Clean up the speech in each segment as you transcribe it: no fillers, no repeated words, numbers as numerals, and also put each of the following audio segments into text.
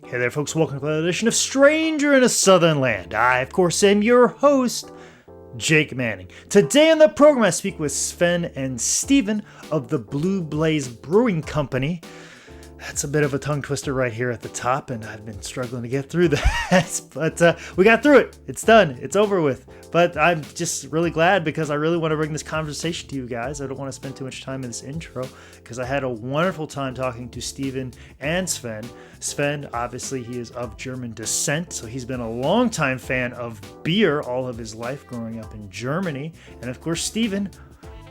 Hey there, folks. Welcome to another edition of Stranger in a Southern Land. I, of course, am your host, Jake Manning. Today on the program, I speak with Sven and Steven of the Blue Blaze Brewing Company. That's a bit of a tongue twister right here at the top, and I've been struggling to get through that. But we got through it. It's done. It's over with. But I'm just really glad because I really want to bring this conversation to you guys. I don't want to spend too much time in this intro because I had a wonderful time talking to Steven and Sven. Sven, obviously, he is of German descent, so he's been a longtime fan of beer all of his life growing up in Germany. And of course, Steven,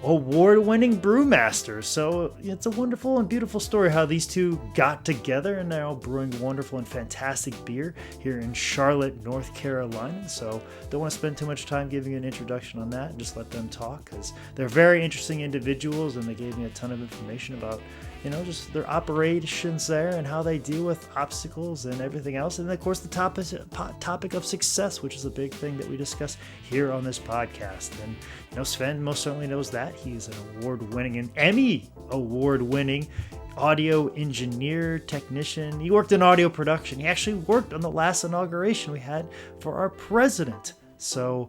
award-winning Brew Master. So it's a wonderful and beautiful story how these two got together and now brewing wonderful and fantastic beer here in Charlotte, North Carolina. So don't want to spend too much time giving you an introduction on that. Just let them talk because they're very interesting individuals and they gave me a ton of information about, you know, just their operations there and how they deal with obstacles and everything else. And of course, the topic of success, which is a big thing that we discuss here on this podcast. And, you know, Sven most certainly knows that. He's an an Emmy Award-winning audio engineer, technician. He worked in audio production. He actually worked on the last inauguration we had for our president. So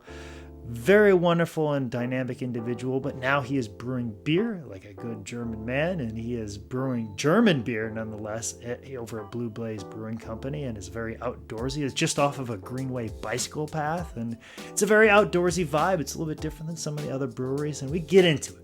very wonderful and dynamic individual, but now he is brewing beer like a good German man, and he is brewing German beer nonetheless over at Blue Blaze Brewing Company, and is very outdoorsy. It's just off of a greenway bicycle path, and it's a very outdoorsy vibe. It's a little bit different than some of the other breweries, and we get into it.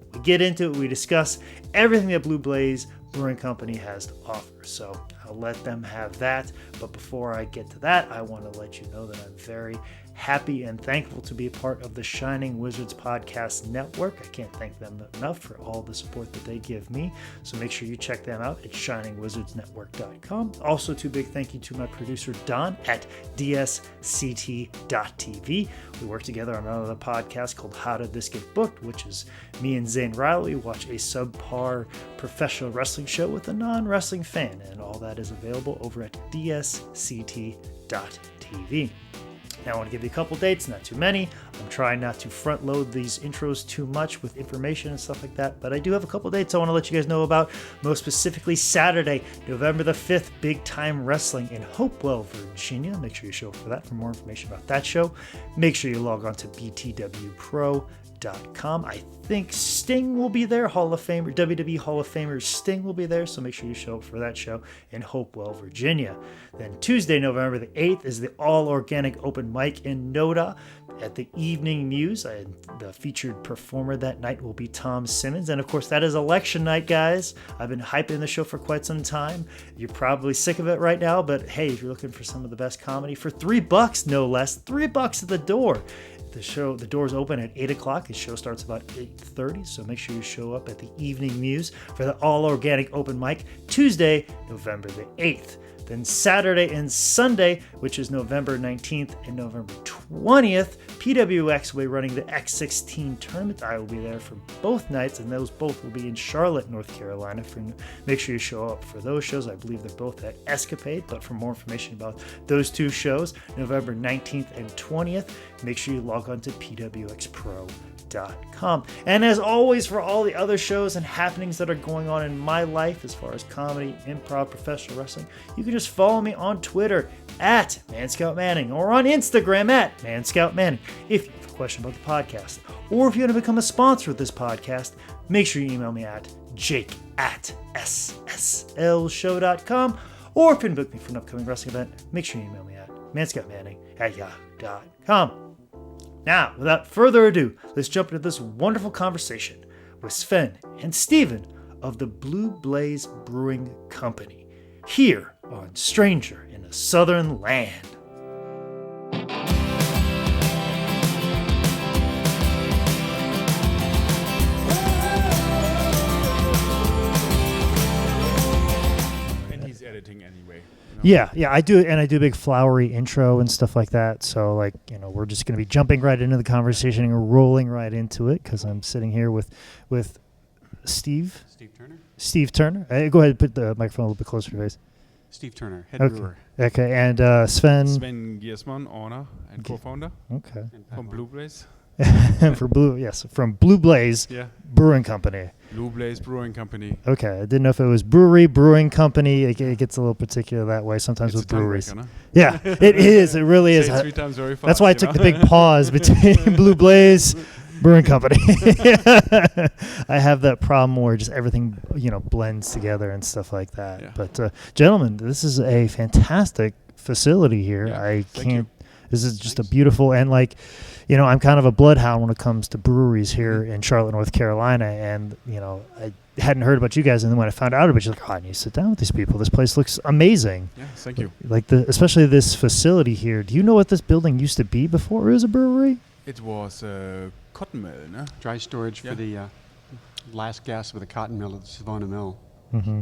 We discuss everything that Blue Blaze Brewing Company has to offer. So I'll let them have that. But before I get to that, I want to let you know that I'm very happy and thankful to be a part of the Shining Wizards Podcast Network. I can't thank them enough for all the support that they give me. So make sure you check them out at shiningwizardsnetwork.com. Also, too big thank you to my producer, Don, at dsct.tv. We work together on another podcast called How Did This Get Booked, which is me and Zane Riley watch a subpar professional wrestling show with a non-wrestling fan. And all that is available over at dsct.tv. Now, I want to give you a couple dates, not too many. I'm trying not to front load these intros too much with information and stuff like that, but I do have a couple dates I want to let you guys know about. Most specifically, Saturday, November the 5th, Big Time Wrestling in Hopewell, Virginia. Make sure you show up for that. For more information about that show, make sure you log on to btwpro.com. I think Sting will be there, Hall of Famer, WWE Hall of Famer Sting will be there, so make sure you show up for that show in Hopewell, Virginia. Then Tuesday, November the 8th is the All Organic Open Mic in Noda at the Evening Muse. The featured performer that night will be Tom Simmons, and of course that is election night, guys. I've been hyping the show for quite some time. You're probably sick of it right now, but hey, if you're looking for some of the best comedy for $3, no less, $3 at the door. The doors open at 8 o'clock. The show starts about 8:30, so make sure you show up at the Evening Muse for the All Organic Open Mic, Tuesday, November the 8th. Then Saturday and Sunday, which is November 19th and November 20th, PWX will be running the X16 tournament. I will be there for both nights, and those both will be in Charlotte, North Carolina. Make sure you show up for those shows. I believe they're both at Escapade, but for more information about those two shows, November 19th and 20th, make sure you log on to pwxpro.com. And as always, for all the other shows and happenings that are going on in my life as far as comedy, improv, professional wrestling, you can just follow me on Twitter at ManScoutManning or on Instagram at ManScoutManning. If you have a question about the podcast or if you want to become a sponsor of this podcast, make sure you email me at jake@sslshow.com, or if you can book me for an upcoming wrestling event, make sure you email me at manscoutmanning@yahoo.com. Now, without further ado, let's jump into this wonderful conversation with Sven and Steven of the Blue Blaze Brewing Company, here on Stranger in a Southern Land. And he's editing anyway. Yeah, I do, and I do a big flowery intro and stuff like that. So, like, you know, we're just going to be jumping right into the conversation and rolling right into it because I'm sitting here with Steve Turner. Steve Turner. Go ahead and put the microphone a little bit closer to your face. Steve Turner, head Okay. brewer. Okay, and Sven. Sven Giersman, owner and co-founder. Okay. From Blue Blaze. for from Blue Blaze Yeah. Brewing Company. Blue Blaze Brewing Company. Okay, I didn't know if it was brewery, brewing company. It gets a little particular that way sometimes It's with a tongue breweries. breaker, no? Yeah, it is. It really is. Say it 3 times very fast. That's why I took the big pause between Blue Blaze Brewing Company. I have that problem where just everything, blends together and stuff like that. Yeah. But gentlemen, this is a fantastic facility here. Yeah, I thank can't. you. This is just a beautiful, and I'm kind of a bloodhound when it comes to breweries here Mm-hmm. in Charlotte, North Carolina, and I hadn't heard about you guys, and then when I found out about you, I need to sit down with these people. This place looks amazing. Yeah, thank you. Especially this facility here. Do you know what this building used to be before it was a brewery? It was a cotton mill, no? Dry storage Yeah. for the last gas with the cotton mill at the Savona Mill. Mm-hmm.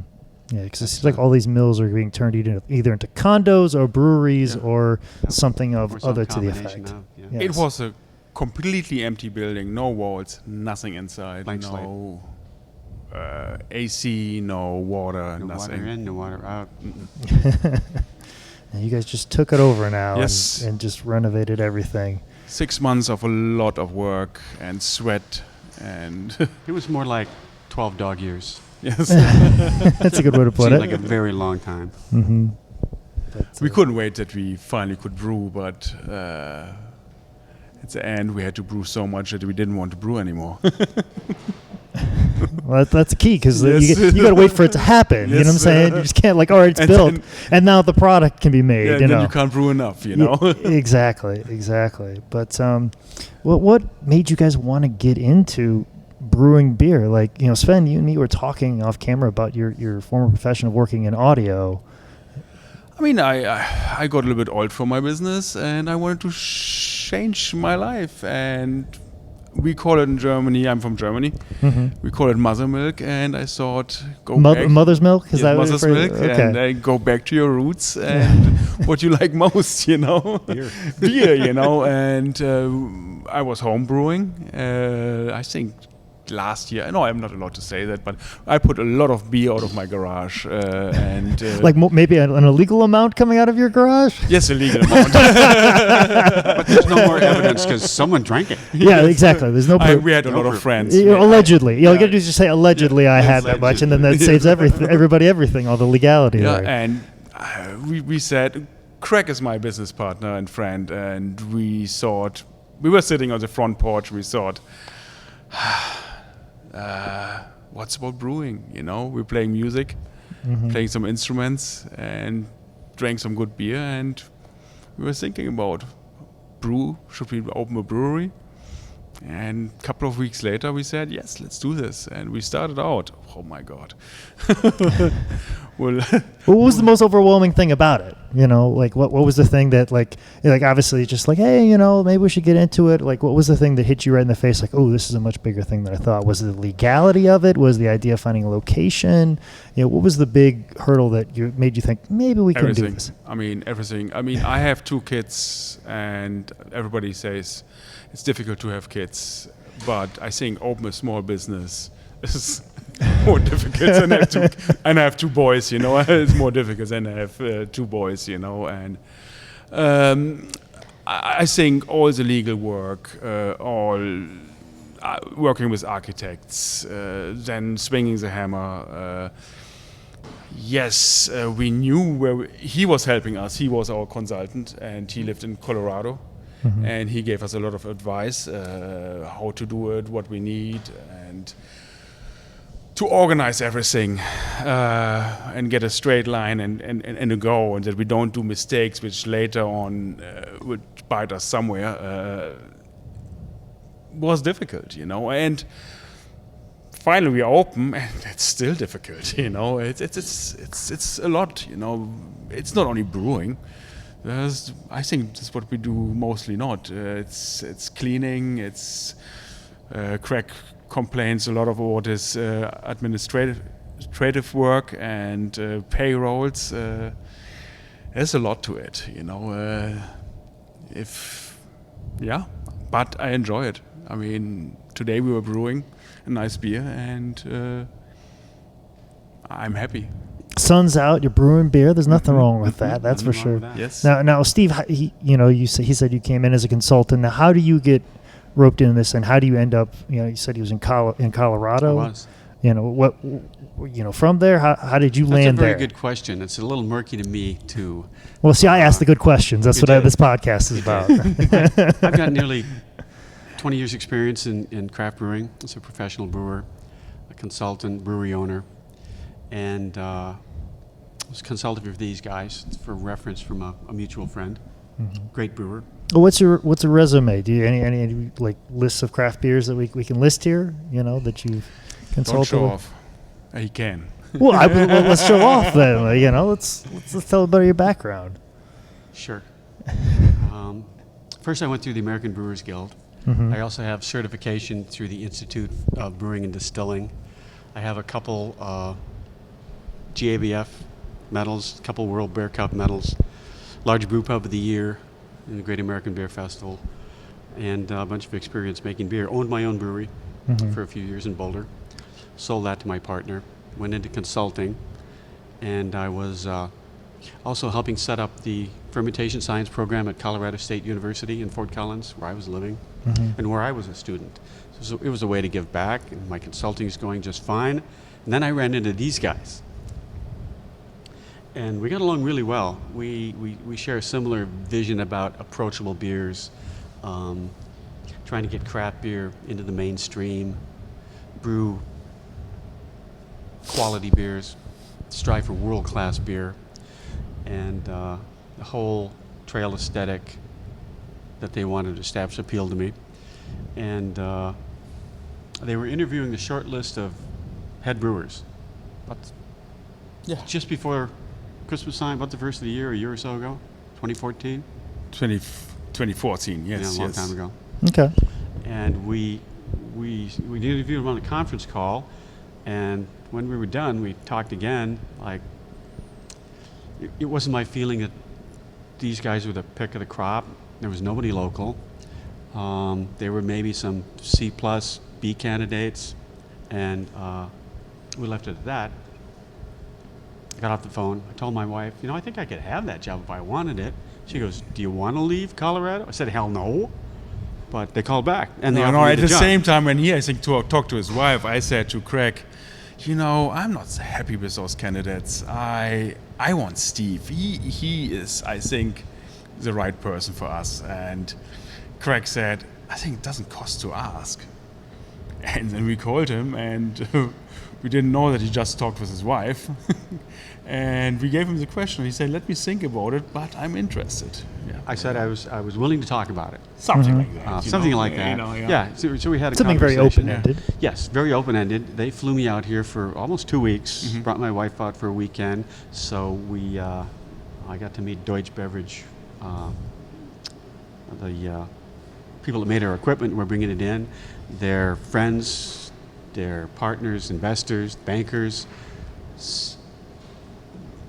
Yeah, because it seems like all these mills are being turned either into condos or breweries Yeah. or Yeah. something Or some other to the combination effect. of, yeah. Yeah. It Yes. was a completely empty building, no walls, nothing inside, Blank no AC, no water, No nothing. water in, no water out. And you guys just took it over now Yes. and just renovated everything. 6 months of a lot of work and sweat and It was more like 12 dog years. yes, That's a good way to put Seemed it. like a very long time. Mm-hmm. we couldn't wait that we finally could brew, but at the end we had to brew so much that we didn't want to brew anymore. Well, that's the key because Yes. you got to wait for it to happen. You know what I'm Yes. saying? You just can't all right, it's And built, then- and now the product can be made. Yeah, you then know, you can't brew enough, you Yeah, know. exactly. But what made you guys want to get into brewing beer? Like, Sven, you and me were talking off camera about your former profession of working in audio. I mean, I got a little bit old for my business, and I wanted to change my life. And we call it in Germany. I'm from Germany. Mm-hmm. We call it mother milk, and I thought back. Mother's milk? Is Yes, that what mother's you're milk, afraid- and go back to your roots and what you like most, beer, And I was home brewing. I think last year. No, I'm not allowed to say that, but I put a lot of beer out of my garage, and Like maybe an illegal amount coming out of your garage? yes, a legal amount. But there's no more evidence because someone drank it. Yeah, exactly. There's no proof. We had a No lot of proof. friends. Allegedly. You yeah. got to just say allegedly I had that much, and then that saves everything, all the legality Yeah, there. and we said, Craig is my business partner and friend, and we thought, we were sitting on the front porch, we thought, what's about brewing? We're playing music, Mm-hmm. playing some instruments, and drank some good beer, and we were thinking about should we open a brewery? And a couple of weeks later, we said, yes, let's do this. And we started out. Oh, my God. Well, What was the most overwhelming thing about it? What was the thing that obviously just hey, maybe we should get into it. Like, what was the thing that hit you right in the face? Like, oh, this is a much bigger thing than I thought. Was it the legality of it? Was the idea of finding a location? What was the big hurdle that made you think maybe we can do everything. this? I mean, everything. I mean, I have 2 kids, and everybody says it's difficult to have kids. But I think open a small business is more difficult than I have 2 boys, It's more difficult than I have 2 boys, And I think all the legal work, working with architects, then swinging the hammer. Yes, we knew he was helping us. He was our consultant, and he lived in Colorado. Mm-hmm. And he gave us a lot of advice, how to do it, what we need, and to organize everything and get a straight line and a go, and that we don't do mistakes which later on would bite us somewhere. Was difficult, And finally we are open, and it's still difficult, It's a lot, It's not only brewing. I think that's what we do mostly not. It's cleaning. It's Craig complains a lot of what is administrative work and payrolls. There's a lot to it, But I enjoy it. I mean, today we were brewing a nice beer, and I'm happy. Sun's out, you're brewing beer. There's nothing wrong with that. That's for Nothing wrong sure. with that. Yes. Now, Steve, he said you came in as a consultant. Now, how do you get roped into this, and how do you end up? You said he was in Colorado. I was. What? From there, how did you land there? That's a very good question. It's a little murky to me too. Well, see, I asked the good questions. That's You what did. this podcast is about. I've got nearly 20 years experience in craft brewing as a professional brewer, a consultant, brewery owner, and I was consulting for these guys for reference from a mutual friend, great brewer. Well, what's a resume? Do you any like lists of craft beers that we can list here? That you've Don't consulted show with? off. He can. Well, let's show off then. Let's tell about your background. Sure. First, I went through the American Brewers Guild. Mm-hmm. I also have certification through the Institute of Brewing and Distilling. I have a couple GABF medals, a couple World Beer Cup medals, large brew pub of the year in the Great American Beer Festival, and a bunch of experience making beer. Owned my own brewery for a few years in Boulder. Sold that to my partner. Went into consulting, and I was also helping set up the fermentation science program at Colorado State University in Fort Collins, where I was living and where I was a student. So it was a way to give back, and my consulting is going just fine. And then I ran into these guys, and we got along really well. We share a similar vision about approachable beers, trying to get craft beer into the mainstream, brew quality beers, strive for world-class beer, and the whole trail aesthetic that they wanted to establish appealed to me. And they were interviewing the short list of head brewers. Just before Christmas time, about the first of the year, a year or so ago, 2014? 2014, yes. Yeah, a long time ago. Okay. And we interviewed them on a conference call, and when we were done, we talked again. Like, it wasn't my feeling that these guys were the pick of the crop. There was nobody local. There were maybe some C+, B candidates, and we left it at that. I got off the phone. I told my wife, I think I could have that job if I wanted it. She goes, "Do you want to leave Colorado?" I said, "Hell no." But they called back, and they offered me at the job. same time, when he, I think, talked to his wife, I said to Craig, I'm not happy with those candidates. I want Steve. He is, I think, the right person for us. And Craig said, "I think it doesn't cost to ask." And then we called him, and we didn't know that he just talked with his wife. And we gave him the question. He said, "Let me think about it, but I'm interested." Yeah. I said I was willing to talk about it. Something like that. Something like that. Yeah. So we had a Something very conversation. open-ended. Yes, very open-ended. They flew me out here for almost 2 weeks. Brought my wife out for a weekend. So I got to meet Deutsche Beverage, the people that made our equipment. Were bringing it in. Their friends, their partners, investors, bankers.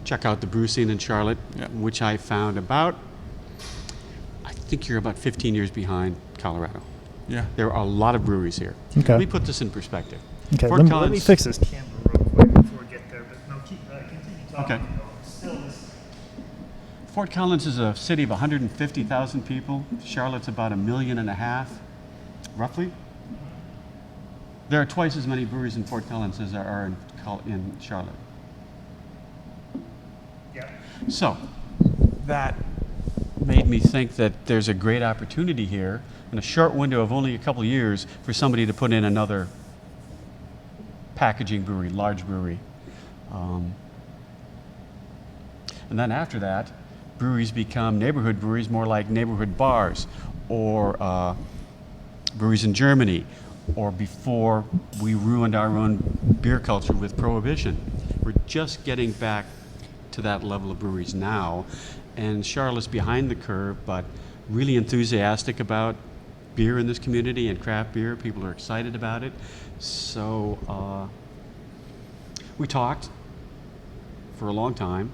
Check out the brew scene in Charlotte, which I found I think you're about 15 years behind Colorado. Yeah. There are a lot of breweries here. Okay. Let me put this in perspective. Okay. Fort Let me Collins- fix this camera real quick before we get there. But no, continue talking. Okay. Still this. Fort Collins is a city of 150,000 people. Charlotte's about 1.5 million, roughly. There are twice as many breweries in Fort Collins as there are in Charlotte. Yeah. So that made me think that there's a great opportunity here in a short window of only a couple of years for somebody to put in another packaging brewery, large brewery. And then after that, breweries become neighborhood breweries, more like neighborhood bars, or breweries in Germany, or before we ruined our own beer culture with Prohibition. We're just getting back to that level of breweries now, and Charlotte's behind the curve, but really enthusiastic about beer in this community and craft beer. People are excited about it. So we talked for a long time,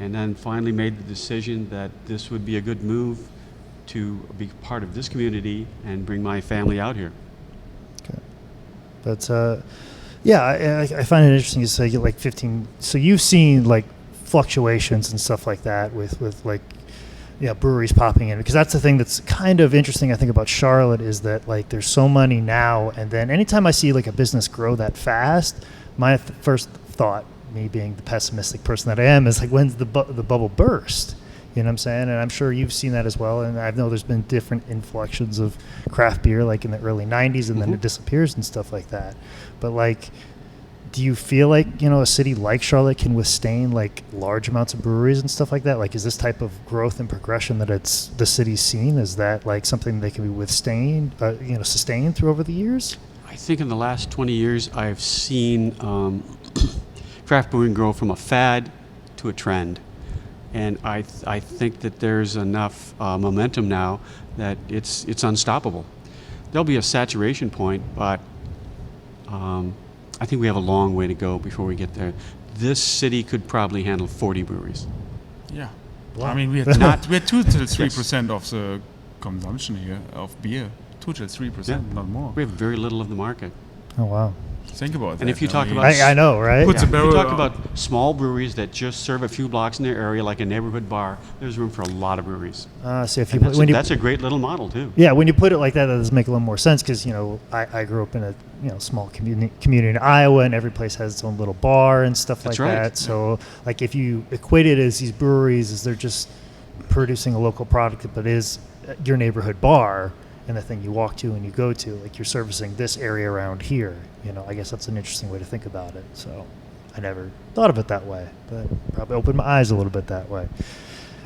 and then finally made the decision that this would be a good move to be part of this community and bring my family out here. Okay. That's I find it interesting to say like 15. So you've seen like fluctuations and stuff like that with like breweries popping in, because that's the thing that's kind of interesting I think about Charlotte, is that like there's so many now, and then anytime I see like a business grow that fast, my first thought, me being the pessimistic person that I am, is like, when's the bubble burst? You know what I'm saying? And I'm sure you've seen that as well. And I know there's been different inflections of craft beer, like in the early 90s, and then it disappears and stuff like that. But like, do you feel like, a city like Charlotte can withstand like large amounts of breweries and stuff like that? Like, is this type of growth and progression that the city's seen, is that like something that can be sustained through over the years? I think in the last 20 years, I've seen craft brewing grow from a fad to a trend. And I think that there's enough momentum now that it's unstoppable. There'll be a saturation point, but I think we have a long way to go before we get there. This city could probably handle 40 breweries. Yeah. Wow. I mean, we had 2 to 3% of the consumption here of beer. 2 to 3%, not more. We have very little of the market. Oh, wow. Think about that. And if you talk about... I know, right? Puts a If barrel you talk on- about small breweries that just serve a few blocks in their area, like a neighborhood bar, there's room for a lot of breweries. So if And you that's a great little model, too. Yeah, when you put it like that, that does make a little more sense, because I grew up in a small community in Iowa, and every place has its own little bar and stuff That's like right. that. So like if you equate it as these breweries, as they're just producing a local product, but is your neighborhood bar and the thing you walk to and you go to, like you're servicing this area around here. I guess that's an interesting way to think about it. So I never thought of it that way, but probably opened my eyes a little bit that way.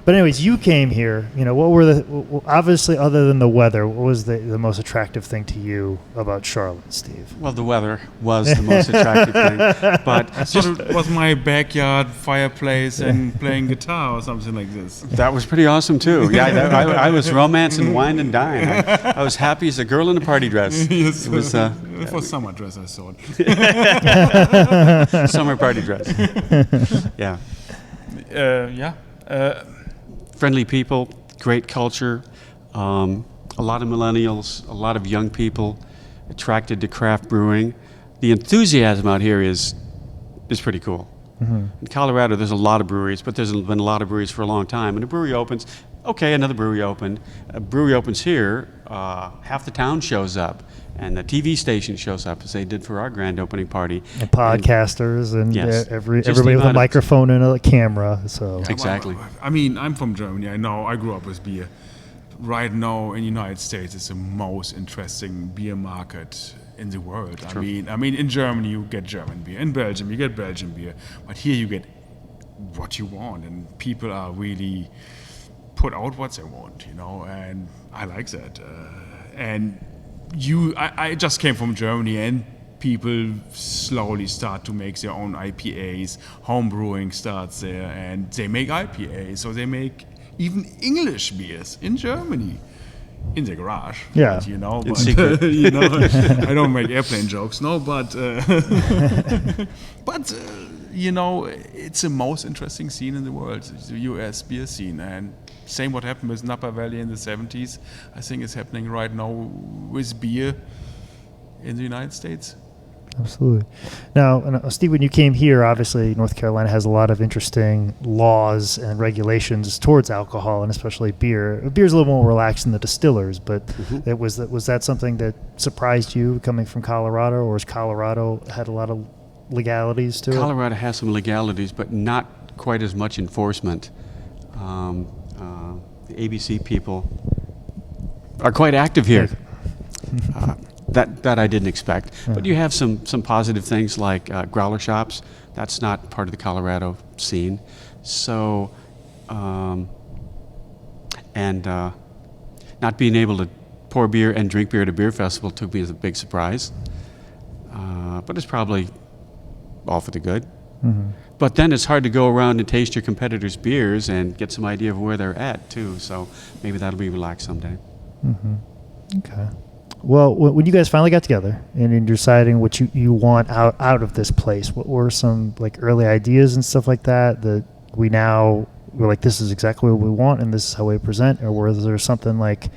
But anyways, you came here, what were obviously, other than the weather, what was the most attractive thing to you about Charlotte, Steve? Well, the weather was the most attractive thing. But I thought it was my backyard fireplace and playing guitar or something like this. that was pretty awesome, too. Yeah, I was romancing, wine and dine. I was happy as a girl in a party dress. Yes. It was It was summer dress, I thought. summer party dress. Yeah. Friendly people, great culture, a lot of millennials, a lot of young people attracted to craft brewing. The enthusiasm out here is pretty cool. In Colorado, there's a lot of breweries, but there's been a lot of breweries for a long time. And a brewery opens, okay, another brewery opened. A brewery opens here, half the town shows up. And the TV station shows up, as they did for our grand opening party. And podcasters and Yes. everybody with a microphone and a camera. So Yeah, Exactly. I mean, I'm from Germany. I know. I grew up with beer. Right now, in the United States, it's the most interesting beer market in the world. True. I mean, in Germany you get German beer. In Belgium you get Belgian beer. But here you get what you want, and people are really put out what they want, And I like that. I just came from Germany, and people slowly start to make their own IPAs. Home brewing starts there, and they make IPAs. So they make even English beers in Germany, in the garage. Yeah. But, In but, secret. I don't make airplane jokes, no. But it's the most interesting scene in the world, the U.S. beer scene, and. Same what happened with Napa Valley in the 70s, I think is happening right now with beer in the United States. Absolutely. Now, Steve, when you came here, obviously North Carolina has a lot of interesting laws and regulations towards alcohol, and especially beer. Beer's a little more relaxed than the distillers, but was that something that surprised you coming from Colorado, or has Colorado had a lot of legalities to it? Colorado has some legalities, but not quite as much enforcement. The ABC people are quite active here. That I didn't expect. Yeah. But you have some positive things like growler shops. That's not part of the Colorado scene. So, not being able to pour beer and drink beer at a beer festival took me as a big surprise. But it's probably all for the good. But then it's hard to go around and taste your competitors' beers and get some idea of where they're at, too. So maybe that'll be relaxed someday. Okay. Well, when you guys finally got together and you're deciding what you want out of this place, what were some like early ideas and stuff like that we're like, this is exactly what we want and this is how we present? Or was there something like,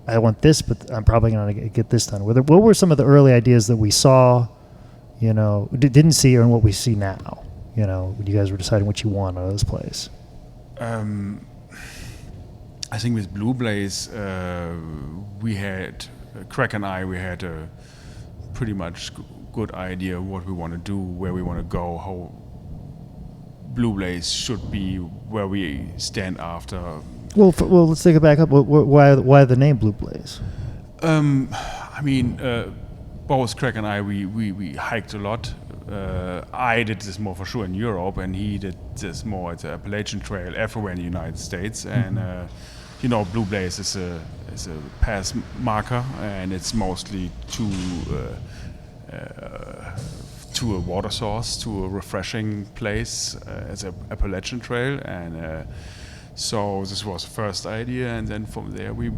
I want this, but I'm probably going to get this done? What were some of the early ideas that we saw, didn't see, and what we see now? When you guys were deciding what you want out of this place? I think with Blue Blaze, we had Craig and I. We had a pretty much good idea what we want to do, where we want to go, how Blue Blaze should be, where we stand after. Well, let's take it back up. Why the name Blue Blaze? I mean, both Craig and I, we hiked a lot. I did this more for sure in Europe, and he did this more at the Appalachian Trail everywhere in the United States. And you know, Blue Blaze is a pass marker, and it's mostly to a water source, to a refreshing place as a Appalachian Trail. And so this was the first idea, and then from there we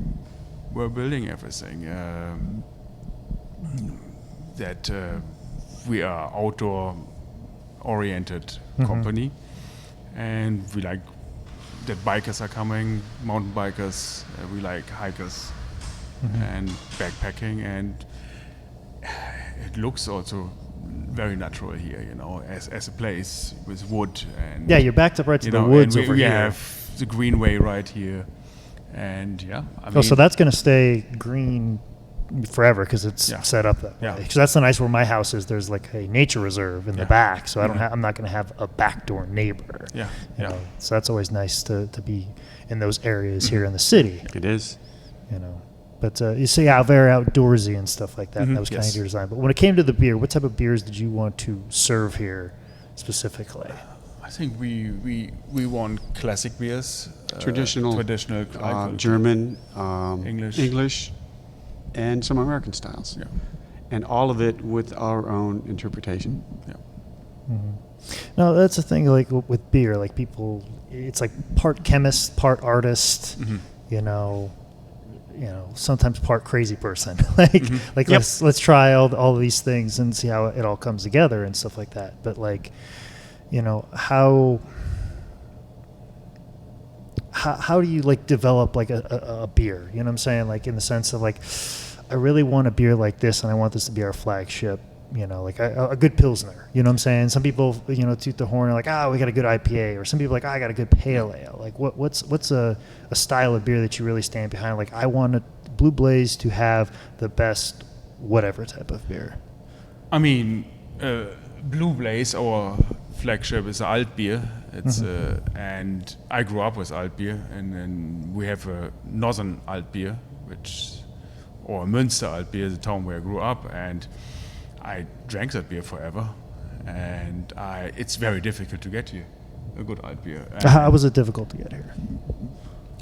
were building everything. That we are outdoor-oriented company, and we like that bikers are coming, mountain bikers. We like hikers and backpacking, and it looks also very natural here, you know, as a place with wood and you're backed up right to the woods over we here. We have the greenway right here, and I mean, so that's going to stay green forever because it's set up that way. Because that's the nice where my house is. There's like a nature reserve in the back, so I'm not going to have a backdoor neighbor. You know? So that's always nice to be in those areas here in the city. It is. You know, but you say very outdoorsy and stuff like that. That was kind of your design. But when it came to the beer, what type of beers did you want to serve here specifically? I think we want classic beers, traditional, German, English, and some American styles. And all of it with our own interpretation. No, that's the thing. Like with beer, like people, it's like part chemist, part artist. You know, sometimes part crazy person. Let's try all these things and see how it all comes together and stuff like that. But like, you know, how do you like develop like a beer? You know what I'm saying? Like in the sense of like, I really want a beer like this, and I want this to be our flagship. You know, like a good Pilsner. You know what I'm saying? Some people, you know, toot the horn and like, we got a good IPA, or some people like, I got a good pale ale. Like, what's a style of beer that you really stand behind? Like, I want a Blue Blaze to have the best whatever type of beer. I mean, Blue Blaze, our flagship, is alt beer. It's and I grew up with alt beer, and then we have a northern alt beer, or Münster alt beer, the town where I grew up, and I drank that beer forever, and it's very difficult to get here, a good alt beer. How was it difficult to get here?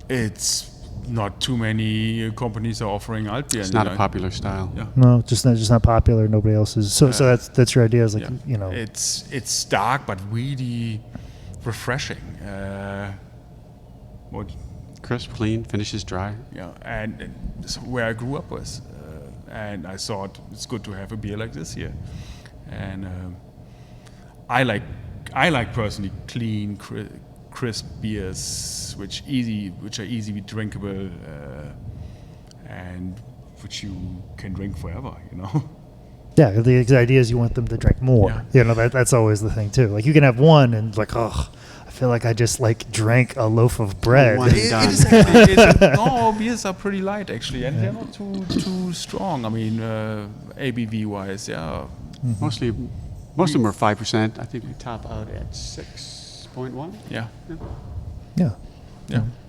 It's not too many companies are offering alt beer. It's not a popular style. No, just not popular. Nobody else is. So that's your idea. Is like you know. It's dark but really refreshing. Crisp, clean, finishes dry. And so where I grew up with. And I thought it's good to have a beer like this here, and I like personally clean, crisp beers, which are easy drinkable, and which you can drink forever. You know. Yeah, the idea is you want them to drink more. You know, that's always the thing too. Like you can have one and like, I feel like I just like drank a loaf of bread. No, beers are pretty light actually, and they're not too strong. I mean, ABV wise, most of them are 5%. I think we top out at 6.1. Yeah.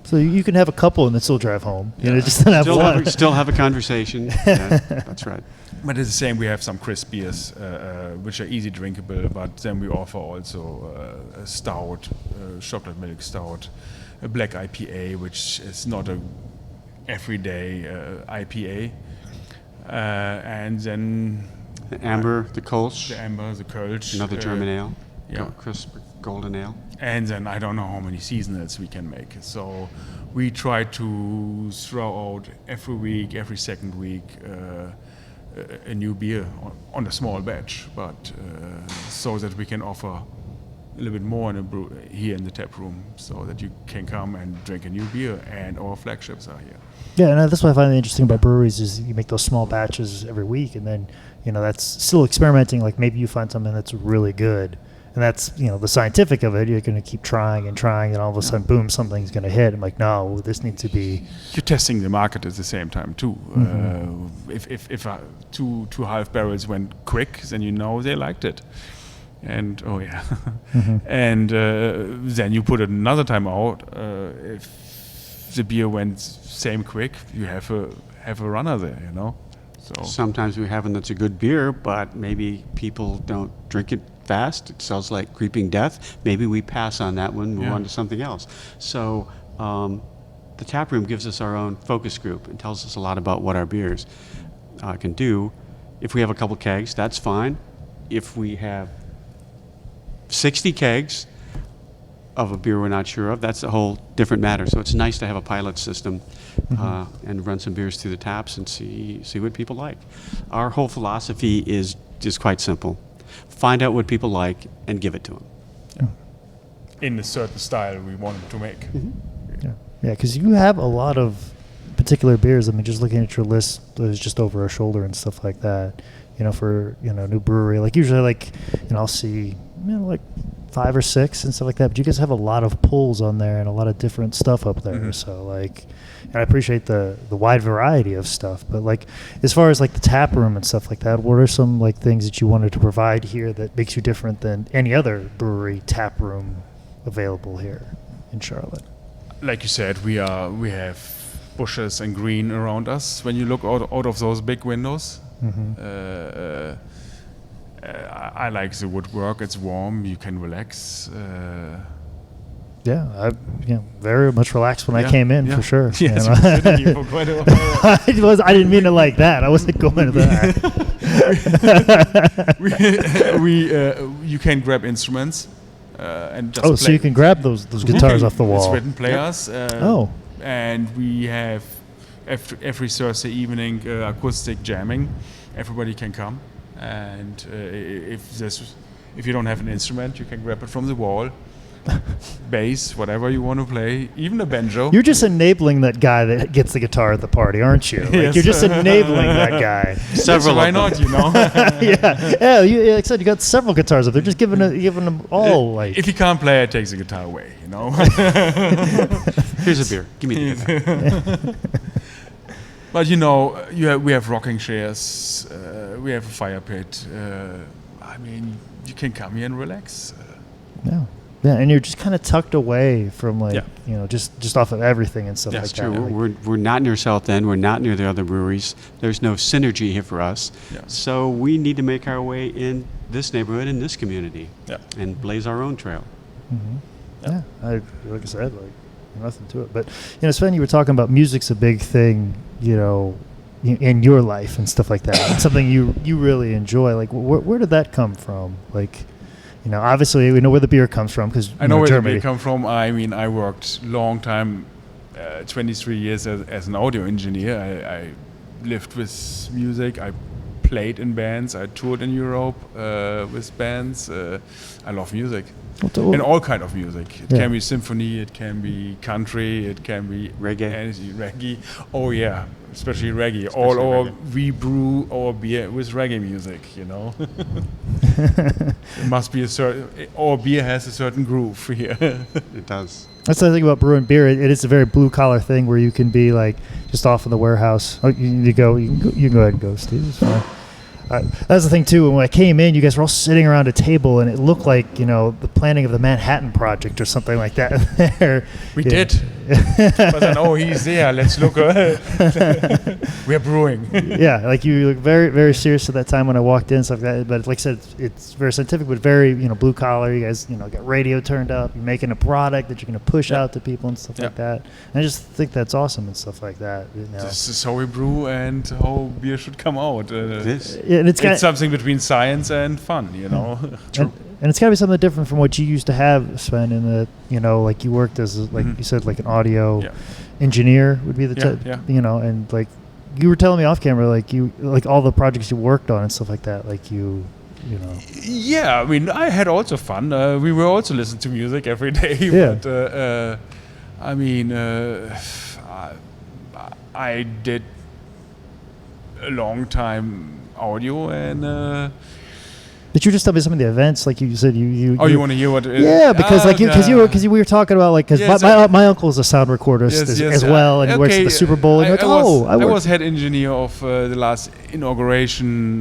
So you can have a couple and then still drive home. You know, just have one. Still have a conversation. That's right. But it's the same. We have some crisp beers, which are easy drinkable. But then we offer also a stout, chocolate milk stout, a black IPA, which is not a everyday IPA, and then the amber, the Kolsch. The Kolsch. Another German ale. Crisp golden ale. And then I don't know how many seasonals we can make. So we try to throw out every week, every second week, a new beer on a small batch, but so that we can offer a little bit more here in the tap room, so that you can come and drink a new beer, and our flagships are here. Yeah, and that's what I find interesting about breweries is you make those small batches every week, and then you know that's still experimenting. Like maybe you find something that's really good, And that's, the scientific of it. You're going to keep trying and trying, and all of a sudden, boom, something's going to hit. I'm like, no, this needs to be. You're testing the market at the same time too. If two half barrels went quick, then they liked it, and and then you put it another time out. If the beer went same quick, you have a runner there, So sometimes we have one that's a good beer, but maybe people don't drink it fast. It sells like creeping death. Maybe we pass on that one, move on to something else. So the tap room gives us our own focus group and tells us a lot about what our beers can do. If we have a couple kegs, that's fine. If we have 60 kegs of a beer we're not sure of, that's a whole different matter. So it's nice to have a pilot system and run some beers through the taps and see what people like. Our whole philosophy is just quite simple. Find out what people like and give it to them. In a certain style we wanted to make. Yeah, because you have a lot of particular beers. I mean, just looking at your list, there's just over our shoulder and stuff like that. For new brewery, like usually, like I'll see like 5 or 6 and stuff like that. But you guys have a lot of pulls on there and a lot of different stuff up there. So like, and I appreciate the wide variety of stuff. But like, as far as like the tap room and stuff like that, what are some like things that you wanted to provide here that makes you different than any other brewery tap room available here in Charlotte? Like you said, we have bushes and green around us. When you look out of those big windows. I like the woodwork. It's warm. You can relax. I very much relaxed when I came in, for sure. Yes, you've been sitting here for quite a while. I didn't mean it like that. I wasn't going to that. You can grab instruments and just play. So you can grab those guitars off the wall. It's written players. And we have every Thursday evening acoustic jamming. Everybody can come, and if you don't have an instrument, you can grab it from the wall. Bass, whatever you want to play, even a banjo. You're just enabling that guy that gets the guitar at the party, aren't you? Like, you're just enabling that guy. Several. Why not? Yeah. Like I said, you got several guitars up there. Just giving them all like. If you can't play, it takes the guitar away. Here's a beer. Give me the guitar. But we have rocking chairs. We have a fire pit. You can come here and relax. Yeah, and you're just kind of tucked away from just off of everything and stuff like That's that. true. We're not near South End. We're not near the other breweries. There's no synergy here for us. Yeah. So we need to make our way in this neighborhood, in this community, and blaze our own trail. Like I said, nothing to it. But Sven, you were talking about music's a big thing, in your life and stuff like that. It's something you really enjoy. Like, where did that come from? Like. Obviously we know where the beer comes from because I know where Germany. the beer comes from. I worked long time, 23 years as an audio engineer. I lived with music. I played in bands. I toured in Europe with bands. I love music. And all kind of music. It can be symphony. It can be country. It can be reggae. Oh yeah, especially reggae. We brew our beer with reggae music. It must be our beer has a certain groove here. It does. That's the thing about brewing beer. It is a very blue collar thing where you can be like just off in the warehouse. Oh, you can go ahead and go, Steve. It's fine. That's the thing too. When I came in, you guys were all sitting around a table, and it looked like the planning of the Manhattan Project or something like that. There, we did. But then, he's there. Let's look. We're brewing. Yeah, like you look very, very serious at that time when I walked in and stuff like that. But like I said, it's very scientific, but very blue collar. You guys got radio turned up. You're making a product that you're going to push out to people and stuff like that. And I just think that's awesome and stuff like that. This is how we brew and how beer should come out. And it's something between science and fun, True. And it's got to be something different from what you used to have, Sven, in that, like you worked as, you said, like an audio engineer would be the and like you were telling me off camera, like all the projects you worked on and stuff like that, Yeah, I had also fun. We were also listening to music every day, but I did a long time audio and Did you just tell me some of the events? Like you said, you you want to hear what? Yeah, because we were talking about like because my uncle is a sound recordist as well, and he works at the Super Bowl. And I was head engineer of the last inauguration.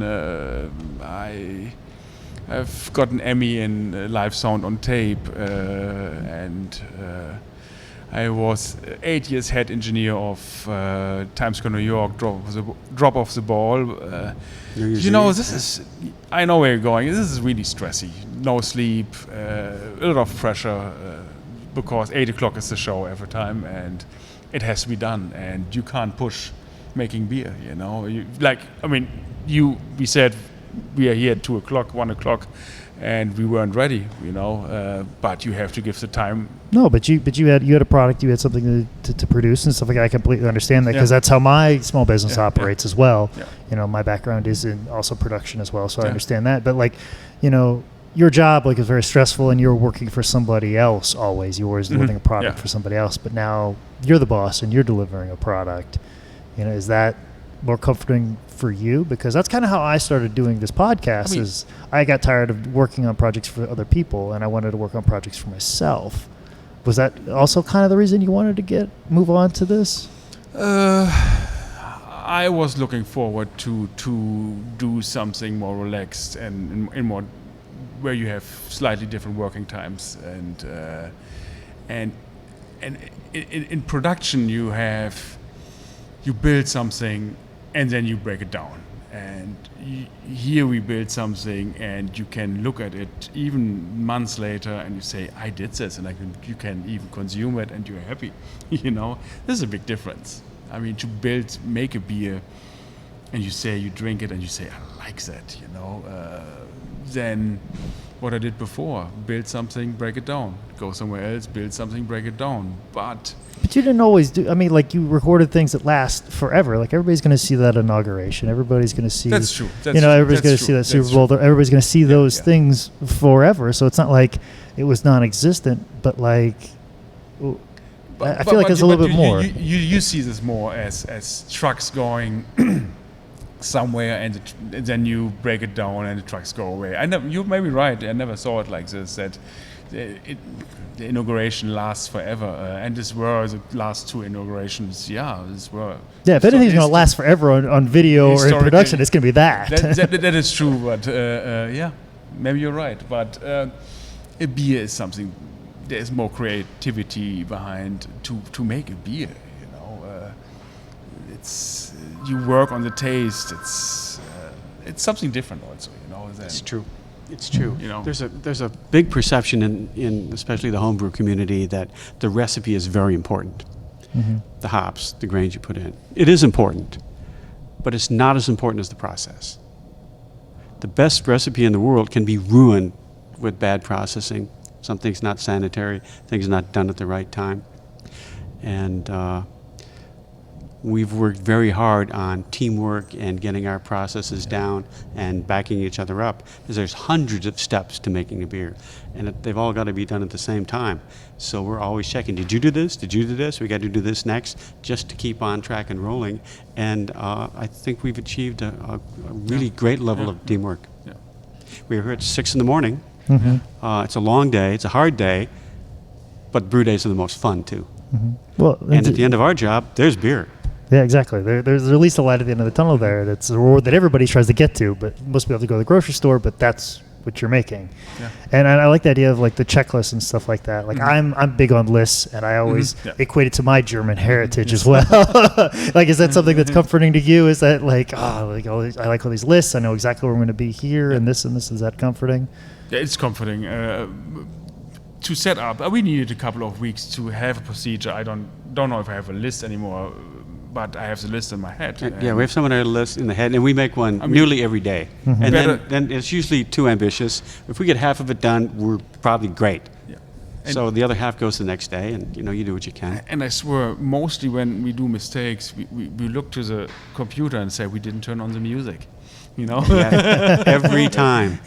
I've got an Emmy in live sound on tape, and I was 8 years head engineer of Times Square, New York. Drop off the ball. This is. I know where you're going. This is really stressy. No sleep, a lot of pressure, because 8 o'clock is the show every time, and it has to be done. And you can't push making beer. We said we are here at 2 o'clock, 1 o'clock, and we weren't ready. But you have to give the time. No, but you had a product, you had something to produce and stuff like that. I completely understand that because that's how my small business operates as well. Yeah. My background is in also production as well, so I understand that. But your job is very stressful, and you're working for somebody else always. You're always delivering a product for somebody else, but now you're the boss and you're delivering a product. Is that more comforting for you? Because that's kind of how I started doing this podcast. I got tired of working on projects for other people, and I wanted to work on projects for myself. Was that also kind of the reason you wanted to move on to this? I was looking forward to do something more relaxed and more where you have slightly different working times, and in production you build something and then you break it down. And here we build something, and you can look at it even months later, and you say, "I did this," and you can even consume it, and you're happy. This is a big difference. To make a beer, and you drink it, and you say, "I like that," Then what I did before: build something, break it down, go somewhere else, build something, break it down, But you didn't always do. You recorded things that last forever. Like everybody's going to see that inauguration. Everybody's going to see. That's true. Everybody's going to see that Super Bowl. Everybody's going to see those things forever. So it's not like it was non-existent, but I feel like it's a little bit more. You see this more as trucks going somewhere, and then you break it down, and the trucks go away. You may be right. I never saw it like this. That the inauguration lasts forever, and this were the last two inaugurations. This were. Yeah, if anything's going to last forever on video or in production, it's going to be that. That is true, but maybe you're right. But a beer is something. There's more creativity behind to make a beer. It's you work on the taste. It's something different also. It's true. It's true. There's a big perception in especially the homebrew community that the recipe is very important. Mm-hmm. The hops, the grains you put in. It is important, but it's not as important as the process. The best recipe in the world can be ruined with bad processing. Something's not sanitary, things not done at the right time. And we've worked very hard on teamwork and getting our processes down and backing each other up, because there's hundreds of steps to making a beer, and they've all got to be done at the same time. So we're always checking, did you do this? Did you do this? We got to do this next, just to keep on track and rolling. And I think we've achieved a really great level of teamwork. Yeah. We're here at 6 in the morning. Mm-hmm. It's a long day, it's a hard day, but brew days are the most fun too. Mm-hmm. Well, and at the end of our job, there's beer. Yeah, exactly. There's at least a light at the end of the tunnel there. That's the road that everybody tries to get to, but most people have to go to the grocery store, but that's what you're making. Yeah. And I like the idea of the checklists and stuff like that. I'm big on lists, and I always equate it to my German heritage as well. Is that something that's comforting to you? Is that I like all these lists. I know exactly where we're going to be here, and this, is that comforting? Yeah, it's comforting. To set up, we needed a couple of weeks to have a procedure. I don't know if I have a list anymore, but I have the list in my head. Yeah, we have some on our list in the head, and we make one nearly every day. Mm-hmm. And then it's usually too ambitious. If we get half of it done, we're probably great. Yeah. So the other half goes the next day, and you do what you can. And I swear, mostly when we do mistakes, we look to the computer and say we didn't turn on the music. Yeah, every time.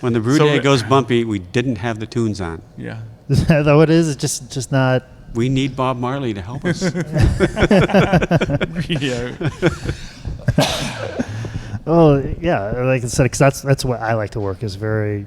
When the brew day goes bumpy, we didn't have the tunes on. Yeah. Is that what it is? It's just not... We need Bob Marley to help us. Oh yeah, like I said, because that's what I like to work. Is very,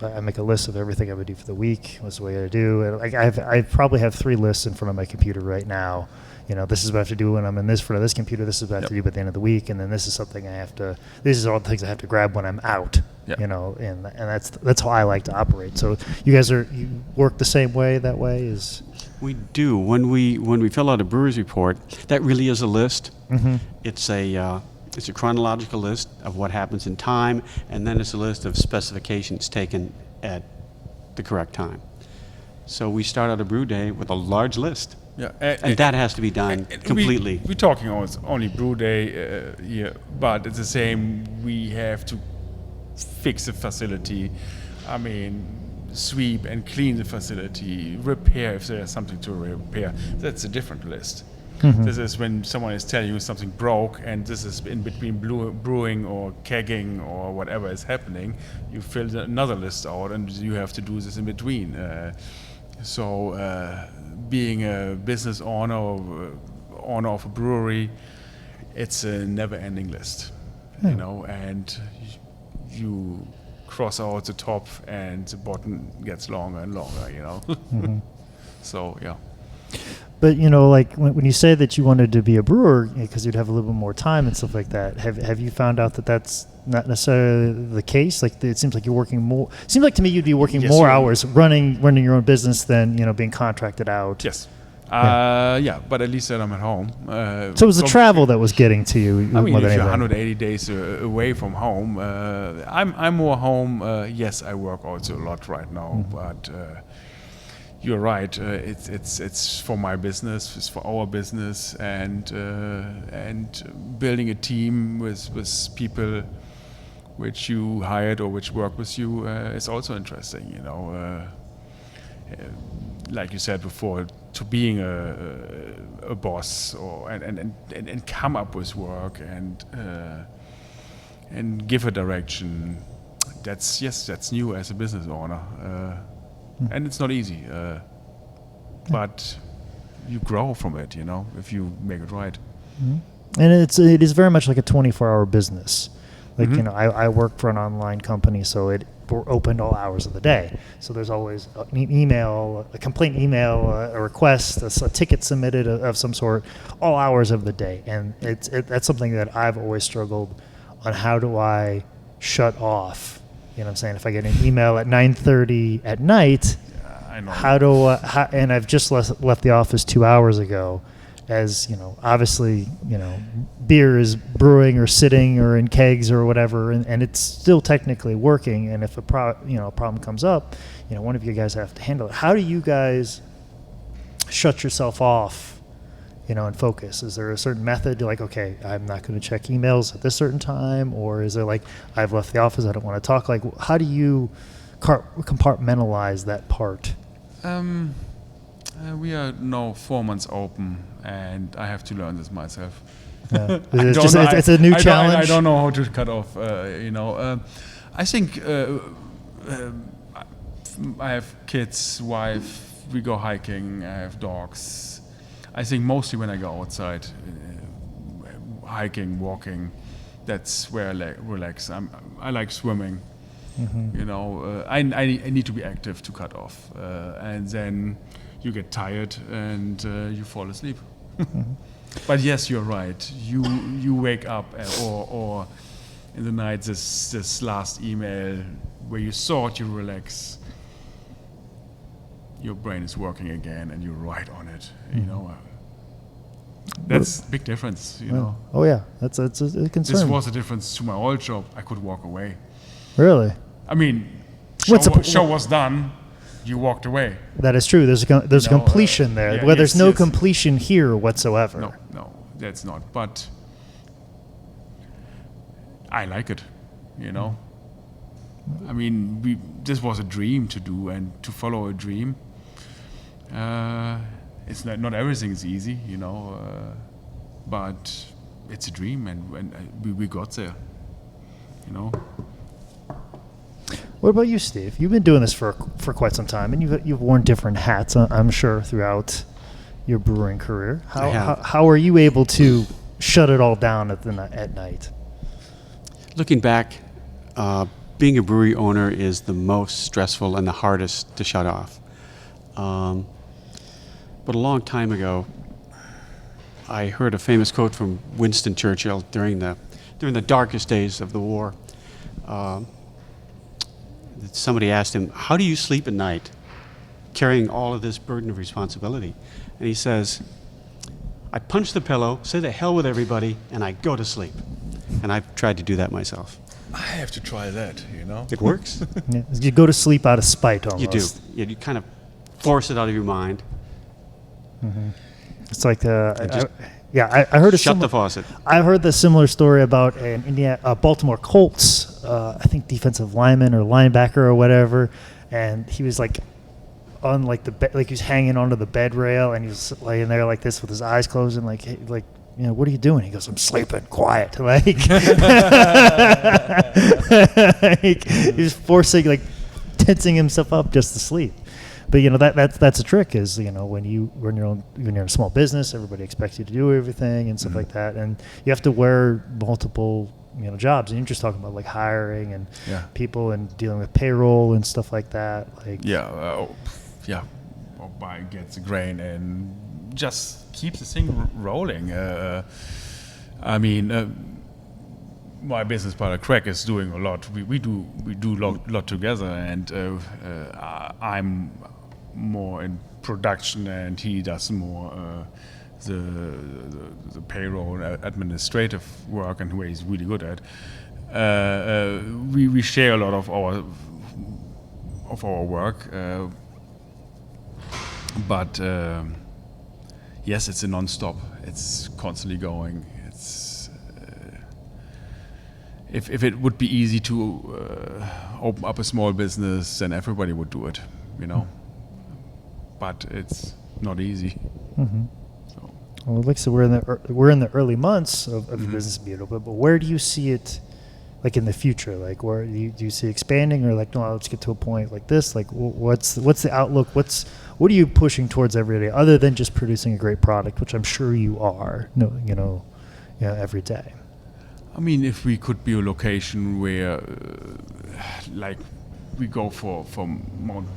I make a list of everything I would do for the week. What's the way I do? And like I probably have 3 lists in front of my computer right now. This is what I have to do when I'm in this front of this computer. This is what I have to do by the end of the week, and then this is something I have to. These are all the things I have to grab when I'm out. Yep. And that's how I like to operate. So you work the same way. That way is. We do. When we fill out a brewer's report, that really is a list. Mm-hmm. It's a chronological list of what happens in time, and then it's a list of specifications taken at the correct time. So we start out a brew day with a large list. Yeah, and that has to be done completely. We're talking only brew day here, but it's the same. We have to fix the facility. I mean, sweep and clean the facility, repair if there's something to repair. That's a different list. Mm-hmm. This is when someone is telling you something broke, and this is in between brewing or kegging or whatever is happening. You fill another list out, and you have to do this in between. So being a business owner of a brewery, it's a never-ending list, and you cross out the top, and the bottom gets longer and longer, Mm-hmm. So yeah. But like when you say that you wanted to be a brewer because you'd have a little bit more time and stuff like that, have you found out that that's not necessarily the case? Like it seems like you're working more. It seems like to me you'd be working more hours running your own business than being contracted out. Yes. Yeah, but at least then I'm at home. So it was the travel that was getting to you. I mean, more than if you're anything. 180 days away from home, I'm more home. Yes, I work also a lot right now, but. You're right. It's for my business. It's for our business, and building a team with people which you hired or which work with you is also interesting. Like you said before, to being a boss and come up with work and give a direction. That's new as a business owner. And it's not easy, but you grow from it, if you make it right. Mm-hmm. And it is very much like a 24-hour business. Like I work for an online company, so we're open all hours of the day. So there's always an email, a complaint email, a request, a ticket submitted of some sort, all hours of the day. And that's something that I've always struggled on. How do I shut off? You know what I'm saying? If I get an email at 9:30 at night, I know. And I've just left the office 2 hours ago, as obviously, beer is brewing or sitting or in kegs or whatever, and it's still technically working. And if a problem comes up, one of you guys have to handle it. How do you guys shut yourself off? And focus? Is there a certain method? You're like, okay, I'm not going to check emails at this certain time, or is there like, I've left the office, I don't want to talk? Like, how do you compartmentalize that part? We are now 4 months open, and I have to learn this myself. Yeah. It's a new challenge. I don't know how to cut off. I think I have kids, wife. We go hiking. I have dogs. I think mostly when I go outside, hiking, walking, that's where I relax. I like swimming. Mm-hmm. I need to be active to cut off, and then you get tired and you fall asleep. Mm-hmm. But yes, you're right. You wake up or in the night this last email where you thought you relax. Your brain is working again, and you're right on it. That's a big difference. Oh yeah, that's a concern. This was a difference to my old job. I could walk away. Really? I mean, show was done. You walked away. That is true. There's a completion there. Yeah, where there's no completion here whatsoever. No, that's not. But I like it. I mean, this was a dream to do and to follow a dream. It's not everything is easy, but it's a dream, and we got there. What about you, Steve? You've been doing this for quite some time, and you've worn different hats, I'm sure, throughout your brewing career. How are you able to shut it all down at night? Looking back, being a brewery owner is the most stressful and the hardest to shut off. But a long time ago, I heard a famous quote from Winston Churchill during the darkest days of the war. Somebody asked him, "How do you sleep at night, carrying all of this burden of responsibility?" And he says, "I punch the pillow, say the hell with everybody, and I go to sleep." And I've tried to do that myself. I have to try that, you know. It works. Yeah, you go to sleep out of spite almost. You do. You kind of force it out of your mind. It's like I heard Shut the faucet. I've heard the similar story about a Baltimore Colts, I think defensive lineman or linebacker or whatever, and he was like on like the bed, like he was hanging onto the bed rail, and he was laying there like this with his eyes closed, and like you know, what are you doing? He goes, "I'm sleeping, quiet." Like, he's forcing, like, tensing himself up just to sleep. But you know, that's a trick. Is, you know, when you're in a small business, everybody expects you to do everything and stuff like that, and you have to wear multiple, you know, jobs. And you're just talking about like hiring and people and dealing with payroll and stuff like that. Like Or buy, gets the grain and just keep the thing rolling. I mean, my business partner Craig is doing a lot. We do lot together, and I'm more in production, and he does more the payroll, administrative work, and where he's really good at. We share a lot of our work, but. Yes, it's a non-stop. It's constantly going. It's if it would be easy to open up a small business, then everybody would do it, you know. But it's not easy. So. Well, like I said, we're in the early months of your business being open, but where do you see it, like, in the future? Like, where do you see expanding, or like, no, let's get to a point like this? Like, what's the outlook? What are you pushing towards every day, other than just producing a great product, which I'm sure you are, you know, every day? I mean, if we could be a location where, like, we go for mountain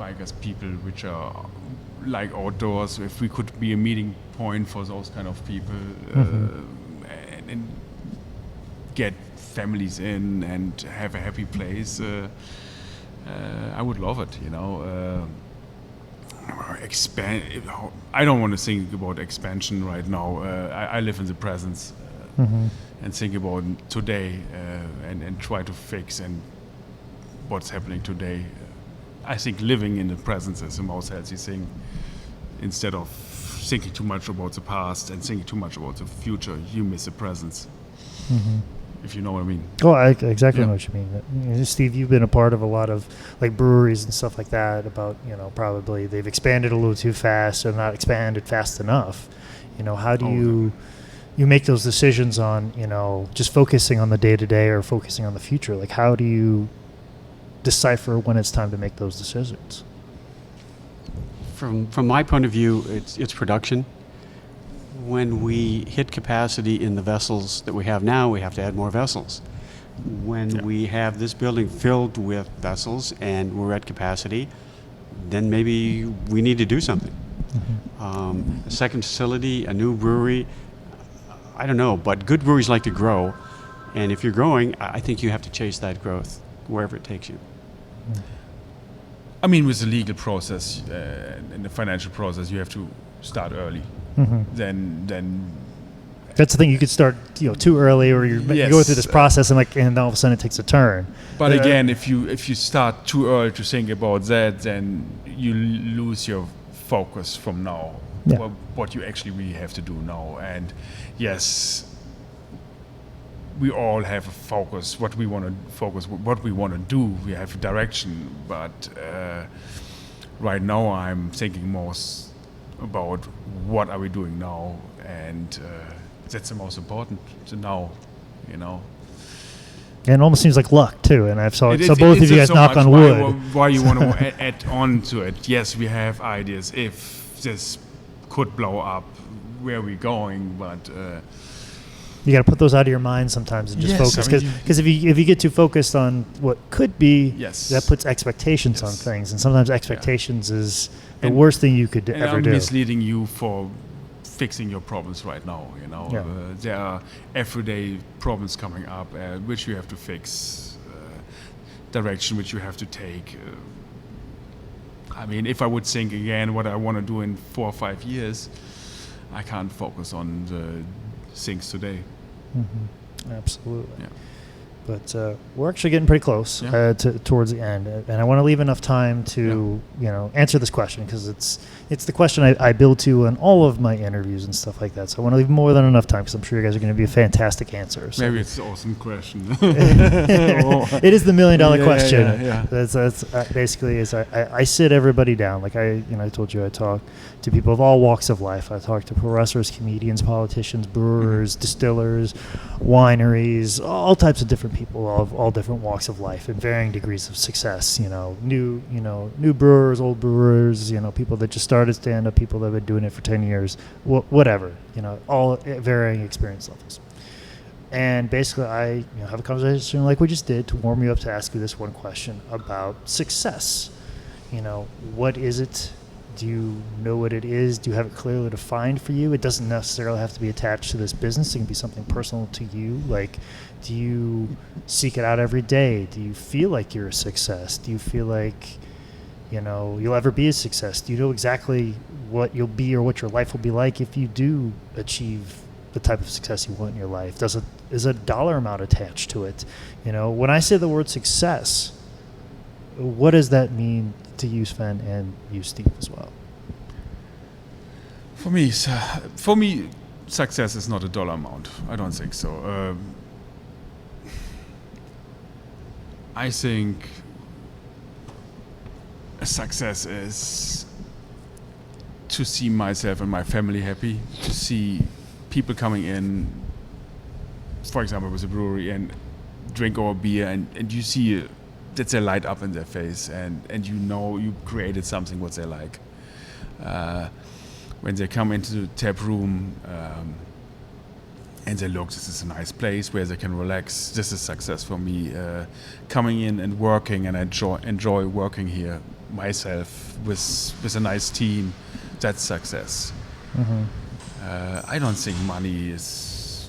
bikers, people which are like outdoors, if we could be a meeting point for those kind of people, and get families in and have a happy place, I would love it, you know. Expand. I don't want to think about expansion right now. I live in the present and think about today and try to fix and what's happening today. I think living in the present is the most healthy thing, instead of thinking too much about the past and thinking too much about the future. You miss the present. If you know what I mean. Oh, I exactly know what you mean. Steve, you've been a part of a lot of like breweries and stuff like that. About, you know, probably they've expanded a little too fast or not expanded fast enough. You know, how do you make those decisions on, you know, just focusing on the day to day or focusing on the future? Like, how do you decipher when it's time to make those decisions? From my point of view, it's production. When we hit capacity in the vessels that we have now, we have to add more vessels. When we have this building filled with vessels and we're at capacity, then maybe we need to do something. A second facility, a new brewery, I don't know, but good breweries like to grow. And if you're growing, I think you have to chase that growth wherever it takes you. I mean, with the legal process and the financial process, you have to start early. Then that's the thing. You could start, you know, too early, or you go through this process and all of a sudden it takes a turn. But again, if you start too early to think about that, then you lose your focus from now. What you actually really have to do now. And yes, we all have a focus. What we want to focus, what we want to do. We have a direction. But right now, I'm thinking more about what are we doing now, and that's the most important to know, you know. And it almost seems like luck too. And so both of you guys knock on wood. Why you want to add on to it? Yes, we have ideas. If this could blow up, where are we going? But You got to put those out of your mind sometimes and just Yes, focus, I mean, because if you get too focused on what could be, Yes. that puts expectations on Yes. things, and sometimes expectations is the And- worst thing you could and ever I'm do. misleading you for fixing your problems right now. Yeah. There are everyday problems coming up which you have to fix, direction which you have to take. I mean, if I would think again what I want to do in 4 or 5 years, I can't focus on the things today. Absolutely. Yeah. But we're actually getting pretty close Yeah. towards the end, and I want to leave enough time to answer this question, because it's the question I build to in all of my interviews and stuff like that. So I want to leave more than enough time, because I'm sure you guys are going to be a fantastic answer. So. Maybe it's an awesome question. It is the $1 million question. Yeah. That's basically is I sit everybody down. Like I told you, I talk to people of all walks of life. I talk to pro wrestlers, comedians, politicians, brewers, distillers, wineries, all types of different people of all different walks of life and varying degrees of success. New brewers, old brewers. People that just started stand up, people that have been doing it for 10 years, whatever. All at varying experience levels. And basically, I have a conversation like we just did to warm you up to ask you this one question about success. What is it? Do you know what it is? Do you have it clearly defined for you? It doesn't necessarily have to be attached to this business. It can be something personal to you. Like, do you seek it out every day? Do you feel like you're a success? Do you feel like, you'll ever be a success? Do you know exactly what you'll be or what your life will be like if you do achieve the type of success you want in your life? Is a dollar amount attached to it? When I say the word success, what does that mean to you, Sven, and you, Steve, as well? For me, success is not a dollar amount. I don't think so. I think a success is to see myself and my family happy, to see people coming in, for example, with a brewery and drink our beer, and you see that they light up in their face, and you created something what they like. When they come into the tap room and they look, this is a nice place where they can relax, this is success for me. Coming in and working, and enjoy working here myself with a nice team, that's success. I don't think money is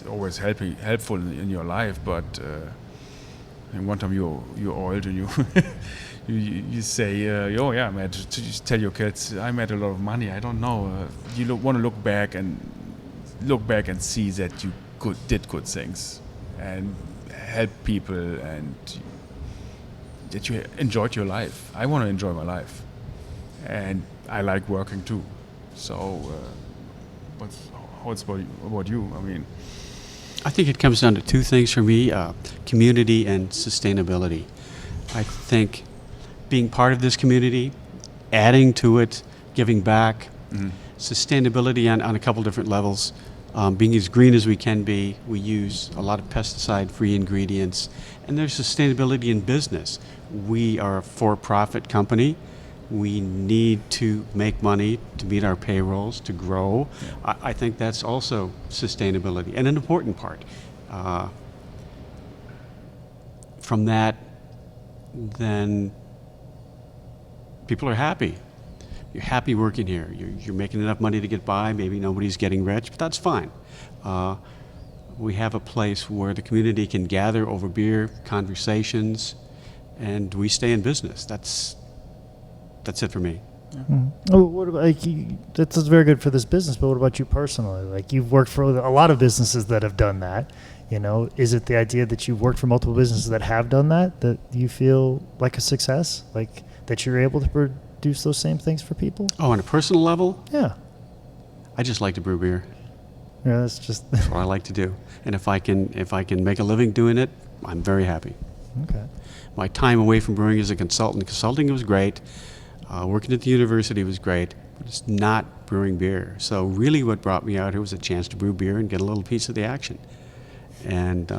always helpful in your life, but and one time you're old and you say, oh yeah, man, just tell your kids I made a lot of money. I don't know. You want to look back and see that you did good things and help people, and that you enjoyed your life. I want to enjoy my life, and I like working too. So, what's about you? I mean, I think it comes down to two things for me, community and sustainability. I think being part of this community, adding to it, giving back, sustainability on a couple different levels, being as green as we can be. We use a lot of pesticide-free ingredients, and there's sustainability in business. We are a for-profit company. We need to make money to meet our payrolls, to grow. Yeah. I think that's also sustainability, and an important part. From that, then people are happy. You're happy working here. You're making enough money to get by. Maybe nobody's getting rich, but that's fine. We have a place where the community can gather over beer, conversations, and we stay in business. That's it for me. Yeah. Oh, what about that's very good for this business, but what about you personally? Like, you've worked for a lot of businesses that have done that. Is it the idea that you've worked for multiple businesses that have done that you feel like a success? Like, that you're able to produce those same things for people? Oh, on a personal level? Yeah. I just like to brew beer. Yeah, that's what I like to do. And if I can make a living doing it, I'm very happy. Okay. My time away from brewing as a consultant, consulting was great. Working at the university was great, but it's not brewing beer. So really what brought me out here was a chance to brew beer and get a little piece of the action. And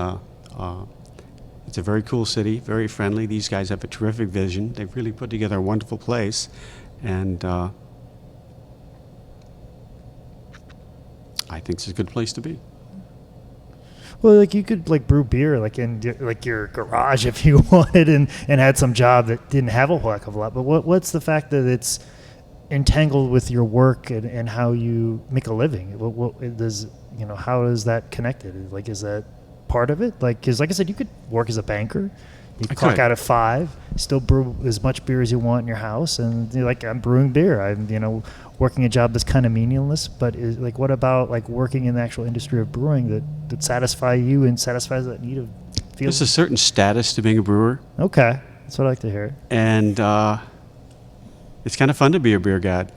it's a very cool city, very friendly. These guys have a terrific vision. They've really put together a wonderful place. And I think it's a good place to be. Well, like you could like brew beer like in like your garage if you wanted, and had some job that didn't have a whole heck of a lot. But what's the fact that it's entangled with your work and how you make a living? What does how is that connected? Like, is that part of it? Like, because like I said, you could work as a banker. You clock out at 5, still brew as much beer as you want in your house, and you're like, I'm brewing beer. I'm working a job that's kind of meaningless. But like, what about like working in the actual industry of brewing that satisfy you and satisfies that need of feel? There's a certain status to being a brewer. Okay, that's what I like to hear. And it's kind of fun to be a beer god.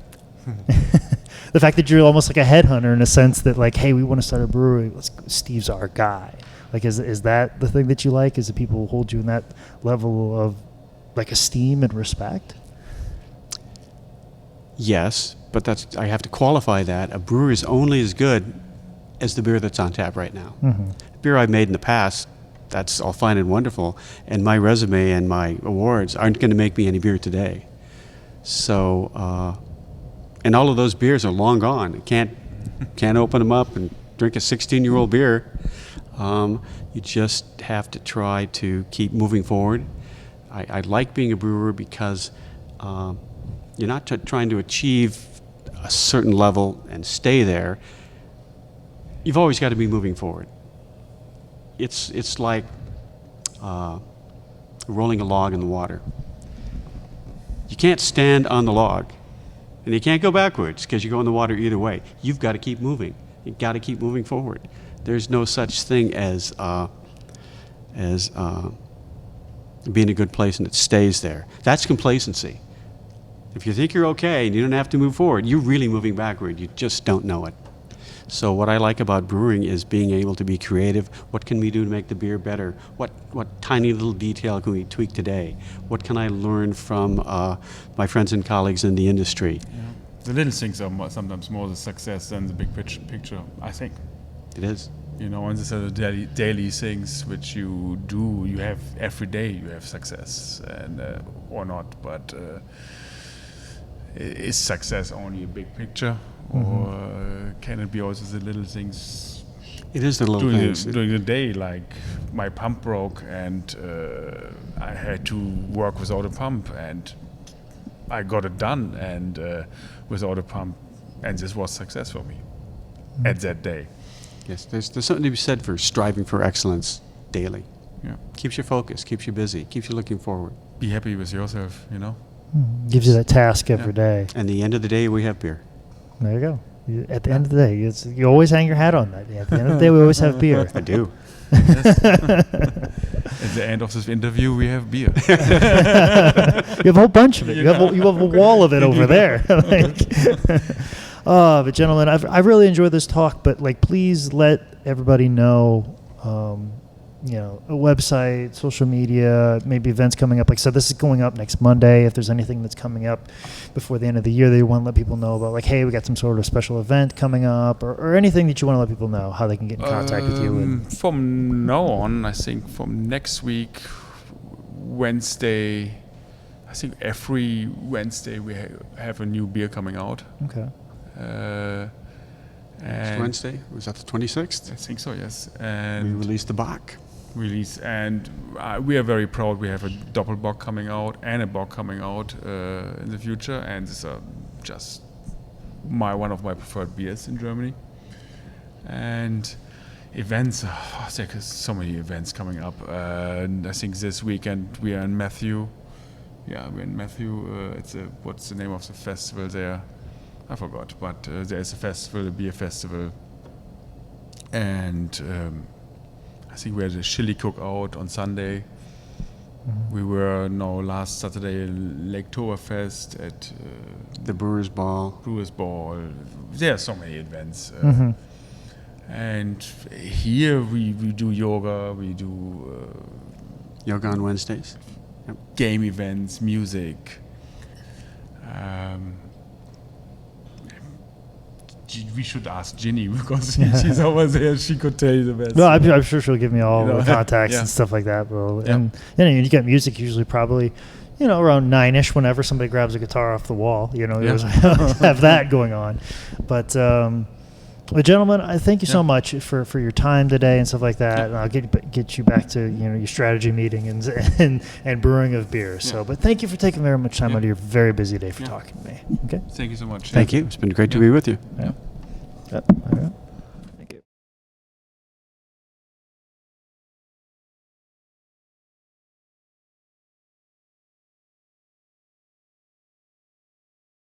The fact that you're almost like a headhunter in a sense that like, hey, we want to start a brewery. Steve's our guy. Like, is that the thing that you like? Is that people hold you in that level of like esteem and respect? Yes, but I have to qualify that. A brewer is only as good as the beer that's on tap right now. Mm-hmm. Beer I've made in the past, that's all fine and wonderful, and my resume and my awards aren't going to make me any beer today. So, and all of those beers are long gone. You can't open them up and drink a 16-year-old beer. You just have to try to keep moving forward. I like being a brewer because you're not trying to achieve a certain level and stay there. You've always got to be moving forward. It's like rolling a log in the water. You can't stand on the log, and you can't go backwards because you go in the water either way. You've got to keep moving. You've got to keep moving forward. There's no such thing as being a good place and it stays there. That's complacency. If you think you're okay and you don't have to move forward, you're really moving backward. You just don't know it. So what I like about brewing is being able to be creative. What can we do to make the beer better? What tiny little detail can we tweak today? What can I learn from my friends and colleagues in the industry? Yeah. The little things are sometimes more the success than the big picture, I think. It is. And these are the daily things which you do. You have every day. You have success, and or not. But is success only a big picture, or can it be also the little things? It is the little things during the day. Like my pump broke, and I had to work without a pump, and I got it done, and without a pump, and this was success for me at that day. Yes, there's something to be said for striving for excellence daily. Yeah, keeps you focused, keeps you busy, keeps you looking forward. Be happy with yourself, Gives you that task every day. And the end of the day, we have beer. There you go. At the end of the day, you always hang your hat on that. At the end of the day, we always have beer. I do. At the end of this interview, we have beer. You have a whole bunch of it. You have a wall of it over there. But gentlemen, I've really enjoyed this talk. But like, please let everybody know, a website, social media, maybe events coming up. Like I said, this is going up next Monday. If there's anything that's coming up before the end of the year that you want to let people know about, like, hey, we got some sort of special event coming up, or anything that you want to let people know, how they can get in contact with you. From now on, I think from next week, Wednesday, I think every Wednesday we have a new beer coming out. Okay. Next Wednesday? Was that the 26th? I think so, yes. And we released the Bach. And we are very proud. We have a Doppelbock coming out and a Bock coming out in the future, and these are just one of my preferred beers in Germany. And events, there's so many events coming up. And I think this weekend we are in Matthew. Yeah, we're in Matthew. What's the name of the festival there? I forgot, but there's a festival, a beer festival, and I think we had a chili cookout on Sunday. Mm-hmm. We were last Saturday Laketoberfest at the Brewers Ball. There are so many events, and here we do yoga. We do yoga on Wednesdays. Yep. Game events, music. We should ask Ginny because she's over there. She could tell you the best. No, I'm sure she'll give me all the contacts and stuff like that, bro. Yeah. And you get music usually probably, around 9-ish whenever somebody grabs a guitar off the wall. You always have that going on. But Well, gentlemen, I thank you so much for your time today and stuff like that. And I'll get you back to your strategy meeting and brewing of beer. So, but thank you for taking very much time out of your very busy day for talking to me. Okay. Thank you so much. Thank you. It's been great to be with you. Yeah. Yep. All right.